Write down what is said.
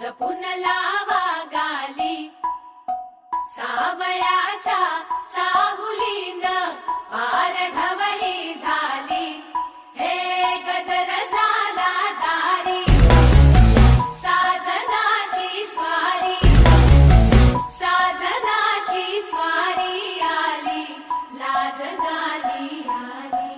जपून लावा गाली, सावळ्याच्या चाहुलीन पार ढवळी झाली. हे गजर झाला दारी, साजनाची स्वारी, साजनाची स्वारी आली, लाज गाली आली.